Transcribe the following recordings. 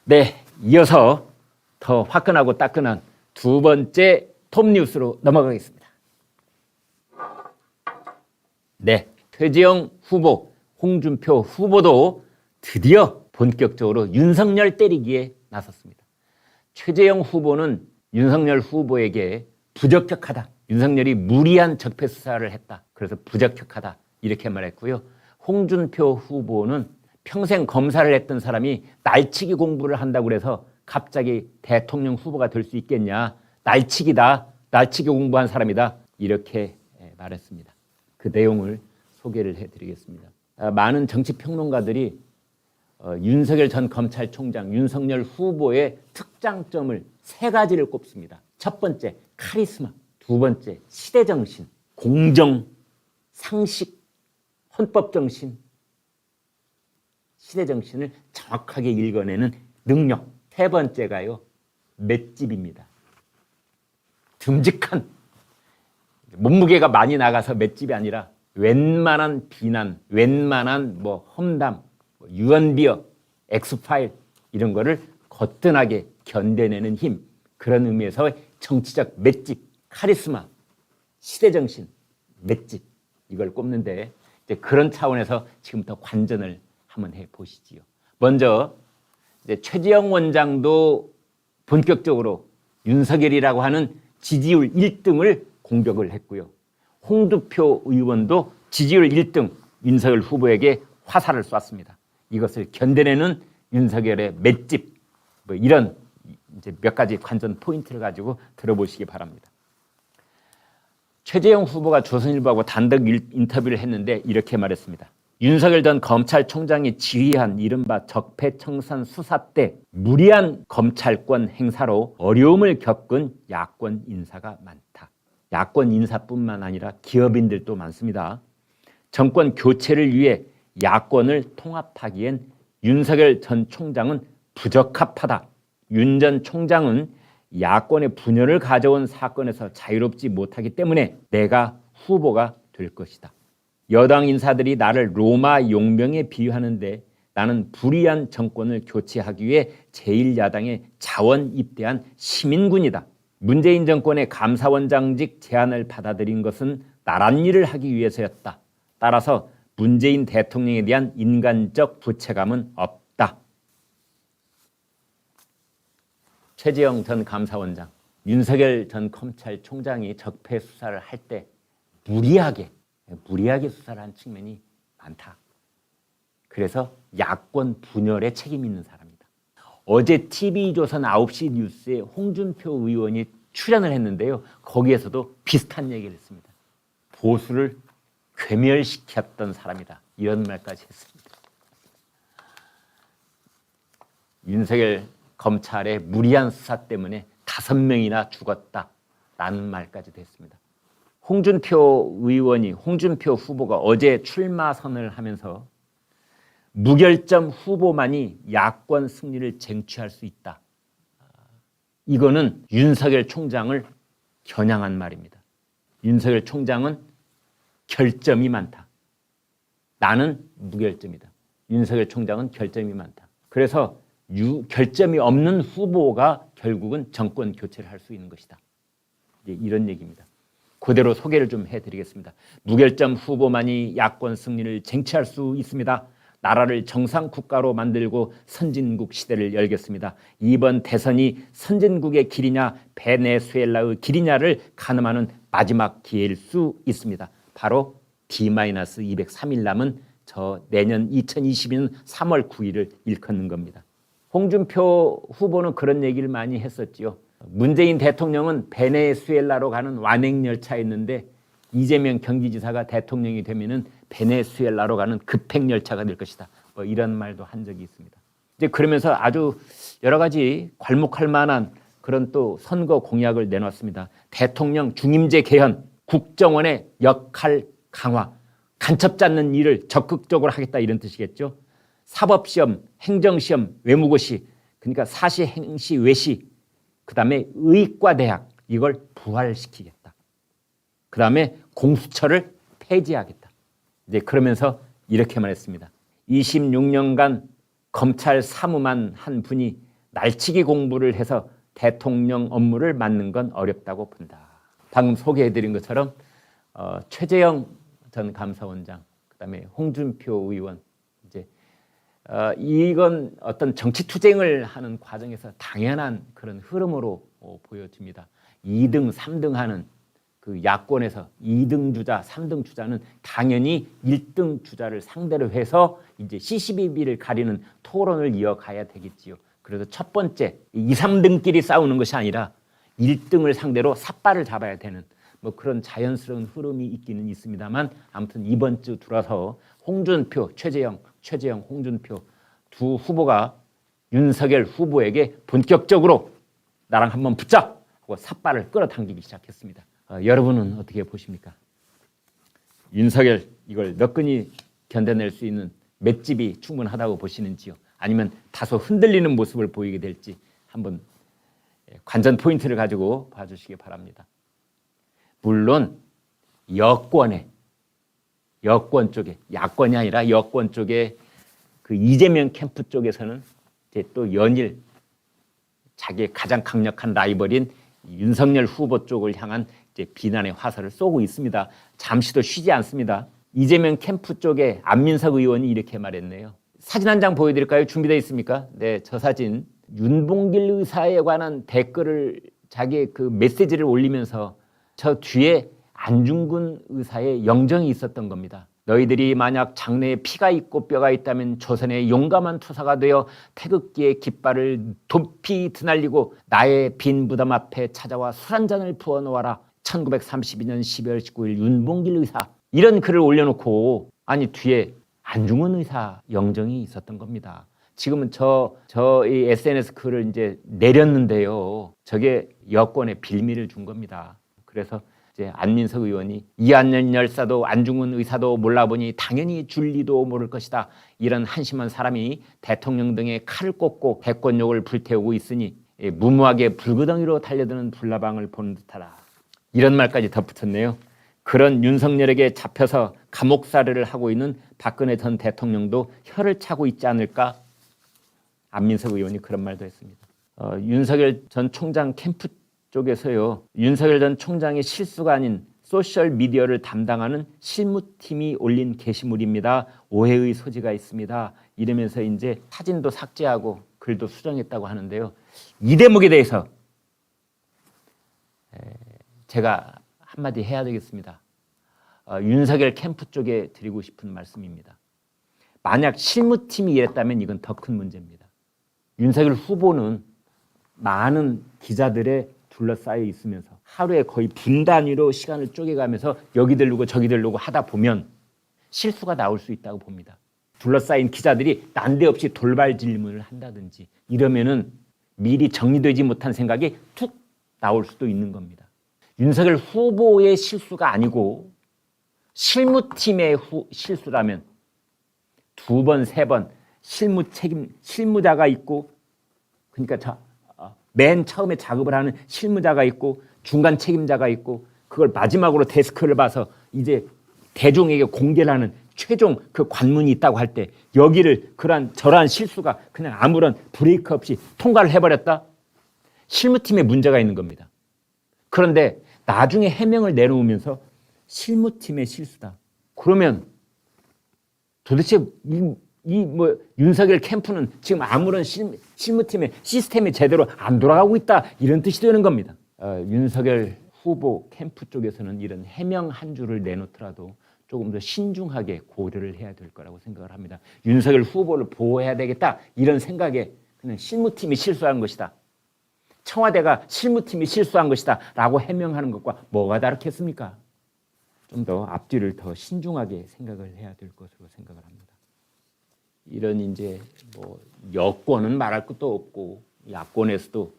네, 이어서 더 화끈하고 따끈한 두 번째 톱 뉴스로 넘어가겠습니다. 네, 최재형 후보, 홍준표 후보도 드디어 본격적으로 윤석열 때리기에 나섰습니다. 최재형 후보는 윤석열 후보에게 부적격하다, 윤석열이 무리한 적폐 수사를 했다, 그래서 부적격하다 이렇게 말했고요. 홍준표 후보는 평생 검사를 했던 사람이 날치기 공부를 한다고 해서 갑자기 대통령 후보가 될 수 있겠냐, 날치기다, 날치기 공부한 사람이다 이렇게 말했습니다. 그 내용을 소개를 해드리겠습니다. 많은 정치평론가들이 윤석열 전 검찰총장, 윤석열 후보의 특장점을 세 가지를 꼽습니다. 첫 번째, 카리스마. 두 번째, 시대정신. 공정, 상식, 헌법정신. 시대정신을 정확하게 읽어내는 능력. 세 번째가요, 맷집입니다. 듬직한, 몸무게가 많이 나가서 맷집이 아니라 웬만한 비난, 웬만한 험담, 유언비어, 엑스파일 이런 거를 거뜬하게 견뎌내는 힘, 그런 의미에서 정치적 맷집, 카리스마, 시대정신, 맷집 이걸 꼽는데, 이제 그런 차원에서 지금부터 관전을 한번 해보시지요. 먼저 이제 최재형 원장도 본격적으로 윤석열이라고 하는 지지율 1등을 공격을 했고요. 홍준표 의원도 지지율 1등 윤석열 후보에게 화살을 쐈습니다. 이것을 견뎌내는 윤석열의 맷집, 이런 이제 몇 가지 관전 포인트를 가지고 들어보시기 바랍니다. 최재형 후보가 조선일보하고 단독 인터뷰를 했는데 이렇게 말했습니다. 윤석열 전 검찰총장이 지휘한 이른바 적폐청산 수사 때 무리한 검찰권 행사로 어려움을 겪은 야권 인사가 많다. 야권 인사뿐만 아니라 기업인들도 많습니다. 정권 교체를 위해 야권을 통합하기엔 윤석열 전 총장은 부적합하다. 윤 전 총장은 야권의 분열을 가져온 사건에서 자유롭지 못하기 때문에 내가 후보가 될 것이다. 여당 인사들이 나를 로마 용병에 비유하는데 나는 불의한 정권을 교체하기 위해 제1야당에 자원 입대한 시민군이다. 문재인 정권의 감사원장직 제안을 받아들인 것은 나란 일을 하기 위해서였다. 따라서 문재인 대통령에 대한 인간적 부채감은 없다. 최재형 전 감사원장, 윤석열 전 검찰총장이 적폐 수사를 할 때 무리하게 수사를 한 측면이 많다. 그래서 야권 분열에 책임 있는 사람이다. 어제 TV조선 9시 뉴스에 홍준표 의원이 출연을 했는데요. 거기에서도 비슷한 얘기를 했습니다. 보수를 괴멸시켰던 사람이다. 이런 말까지 했습니다. 윤석열 검찰의 무리한 수사 때문에 5명이나 죽었다라는 말까지도 했습니다. 홍준표 후보가 어제 출마 선언을 하면서 무결점 후보만이 야권 승리를 쟁취할 수 있다. 이거는 윤석열 총장을 겨냥한 말입니다. 윤석열 총장은 결점이 많다. 나는 무결점이다. 윤석열 총장은 결점이 많다. 그래서 결점이 없는 후보가 결국은 정권 교체를 할 수 있는 것이다. 이런 얘기입니다. 그대로 소개를 좀 해드리겠습니다. 무결점 후보만이 야권 승리를 쟁취할 수 있습니다. 나라를 정상국가로 만들고 선진국 시대를 열겠습니다. 이번 대선이 선진국의 길이냐 베네수엘라의 길이냐를 가늠하는 마지막 기회일 수 있습니다. 바로 D-203일 남은 저 내년 2022년 3월 9일을 일컫는 겁니다. 홍준표 후보는 그런 얘기를 많이 했었지요. 문재인 대통령은 베네수엘라로 가는 완행열차였는데 이재명 경기지사가 대통령이 되면은 베네수엘라로 가는 급행열차가 될 것이다. 이런 말도 한 적이 있습니다. 이제 그러면서 아주 여러 가지 괄목할 만한 그런 또 선거 공약을 내놨습니다. 대통령 중임제 개헌, 국정원의 역할 강화, 간첩 잡는 일을 적극적으로 하겠다 이런 뜻이겠죠. 사법시험, 행정시험, 외무고시, 그러니까 사시, 행시, 외시, 그 다음에 의과대학 이걸 부활시키겠다. 그 다음에 공수처를 폐지하겠다. 이제 그러면서 이렇게 말했습니다. 26년간 검찰 사무만 한 분이 날치기 공부를 해서 대통령 업무를 맡는 건 어렵다고 본다. 방금 소개해드린 것처럼 최재형 전 감사원장, 그다음에 홍준표 의원, 이제 이건 어떤 정치 투쟁을 하는 과정에서 당연한 그런 흐름으로 보여집니다. 2등, 3등 하는 그 야권에서 2등 주자, 3등 주자는 당연히 1등 주자를 상대로 해서 이제 시시비비를 가리는 토론을 이어가야 되겠지요. 그래서 첫 번째 2, 3등끼리 싸우는 것이 아니라 1등을 상대로 삿발을 잡아야 되는 뭐 그런 자연스러운 흐름이 있기는 있습니다만, 아무튼 이번 주 들어서 홍준표, 최재형, 홍준표 두 후보가 윤석열 후보에게 본격적으로 나랑 한번 붙자 하고 삿발을 끌어당기기 시작했습니다. 여러분은 어떻게 보십니까? 윤석열 이걸 너끈히 견뎌낼 수 있는 맷집이 충분하다고 보시는지요? 아니면 다소 흔들리는 모습을 보이게 될지 한번 관전 포인트를 가지고 봐주시기 바랍니다. 물론 여권 쪽에, 야권이 아니라 여권 쪽에 그 이재명 캠프 쪽에서는 이제 또 연일 자기의 가장 강력한 라이벌인 윤석열 후보 쪽을 향한 이제 비난의 화살을 쏘고 있습니다. 잠시도 쉬지 않습니다. 이재명 캠프 쪽에 안민석 의원이 이렇게 말했네요. 사진 한 장 보여드릴까요? 준비되어 있습니까? 네, 저 사진. 윤봉길 의사에 관한 댓글을 자기의 그 메시지를 올리면서 저 뒤에 안중근 의사의 영정이 있었던 겁니다. 너희들이 만약 장래에 피가 있고 뼈가 있다면 조선의 용감한 투사가 되어 태극기의 깃발을 높이 드날리고 나의 빈 무덤 앞에 찾아와 술 한 잔을 부어놓아라. 1932년 12월 19일 윤봉길 의사. 이런 글을 올려놓고 아니 뒤에 안중근 의사 영정이 있었던 겁니다. 지금은 이 SNS 글을 이제 내렸는데요. 저게 여권에 빌미를 준 겁니다. 그래서 이제 안민석 의원이 이한열 열사도 안중근 의사도 몰라보니 당연히 줄리도 모를 것이다. 이런 한심한 사람이 대통령 등에 칼을 꽂고 대권욕을 불태우고 있으니 무모하게 불구덩이로 달려드는 불나방을 보는 듯하다. 이런 말까지 덧붙였네요. 그런 윤석열에게 잡혀서 감옥살이를 하고 있는 박근혜 전 대통령도 혀를 차고 있지 않을까? 안민석 의원이 그런 말도 했습니다. 윤석열 전 총장 캠프 쪽에서요. 윤석열 전 총장의 실수가 아닌 소셜미디어를 담당하는 실무팀이 올린 게시물입니다. 오해의 소지가 있습니다. 이러면서 이제 사진도 삭제하고 글도 수정했다고 하는데요. 이 대목에 대해서 제가 한마디 해야 되겠습니다. 윤석열 캠프 쪽에 드리고 싶은 말씀입니다. 만약 실무팀이 이랬다면 이건 더 큰 문제입니다. 윤석열 후보는 많은 기자들의 둘러싸여 있으면서 하루에 거의 분 단위로 시간을 쪼개가면서 여기 들르고 저기 들르고 하다 보면 실수가 나올 수 있다고 봅니다. 둘러싸인 기자들이 난데없이 돌발 질문을 한다든지 이러면은 미리 정리되지 못한 생각이 툭 나올 수도 있는 겁니다. 윤석열 후보의 실수가 아니고 실무팀의 실수라면 두 번, 세 번 실무자가 있고, 그러니까 맨 처음에 작업을 하는 실무자가 있고 중간 책임자가 있고 그걸 마지막으로 데스크를 봐서 이제 대중에게 공개를 하는 최종 그 관문이 있다고 할 때 여기를 저러한 실수가 그냥 아무런 브레이크 없이 통과를 해버렸다? 실무팀에 문제가 있는 겁니다. 그런데 나중에 해명을 내놓으면서 실무팀의 실수다. 그러면 도대체 윤석열 캠프는 지금 아무런 실무팀의 시스템이 제대로 안 돌아가고 있다. 이런 뜻이 되는 겁니다. 윤석열 후보 캠프 쪽에서는 이런 해명 한 줄을 내놓더라도 조금 더 신중하게 고려를 해야 될 거라고 생각을 합니다. 윤석열 후보를 보호해야 되겠다. 이런 생각에 그냥 실무팀이 실수한 것이다. 청와대가 실무팀이 실수한 것이다. 라고 해명하는 것과 뭐가 다르겠습니까? 좀 더 앞뒤를 더 신중하게 생각을 해야 될 것으로 생각을 합니다. 이런 이제 뭐 여권은 말할 것도 없고 야권에서도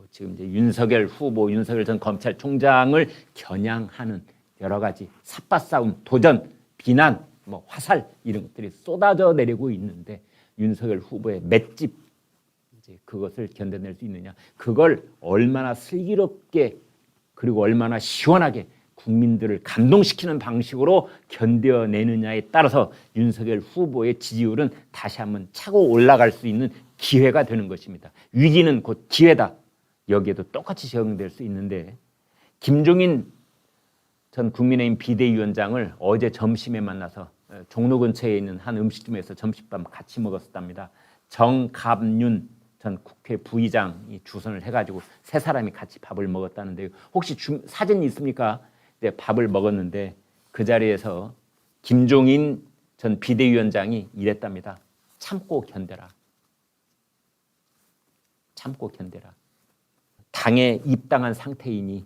지금 이제 윤석열 후보, 윤석열 전 검찰총장을 겨냥하는 여러 가지 삿바싸움, 도전, 비난, 뭐 화살 이런 것들이 쏟아져 내리고 있는데 윤석열 후보의 맷집 이제 그것을 견뎌낼 수 있느냐, 그걸 얼마나 슬기롭게 그리고 얼마나 시원하게 국민들을 감동시키는 방식으로 견뎌내느냐에 따라서 윤석열 후보의 지지율은 다시 한번 차고 올라갈 수 있는 기회가 되는 것입니다. 위기는 곧 기회다. 여기에도 똑같이 적용될 수 있는데 김종인 전 국민의힘 비대위원장을 어제 점심에 만나서 종로 근처에 있는 한 음식점에서 점심밥 같이 먹었답니다. 정갑윤 전 국회 부의장이 주선을 해가지고 세 사람이 같이 밥을 먹었다는데요. 혹시 사진이 있습니까? 네, 밥을 먹었는데 그 자리에서 김종인 전 비대위원장이 이랬답니다. 참고 견뎌라. 참고 견뎌라. 당에 입당한 상태이니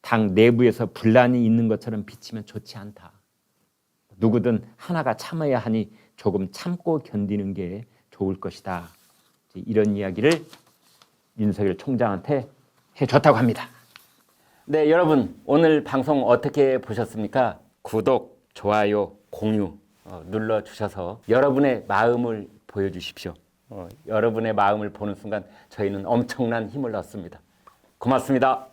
당 내부에서 분란이 있는 것처럼 비치면 좋지 않다. 누구든 하나가 참아야 하니 조금 참고 견디는 게 좋을 것이다. 이런 이야기를 윤석열 총장한테 해줬다고 합니다. 네, 여러분 오늘 방송 어떻게 보셨습니까? 구독, 좋아요, 공유 눌러주셔서 여러분의 마음을 보여주십시오. 여러분의 마음을 보는 순간 저희는 엄청난 힘을 얻습니다. 고맙습니다.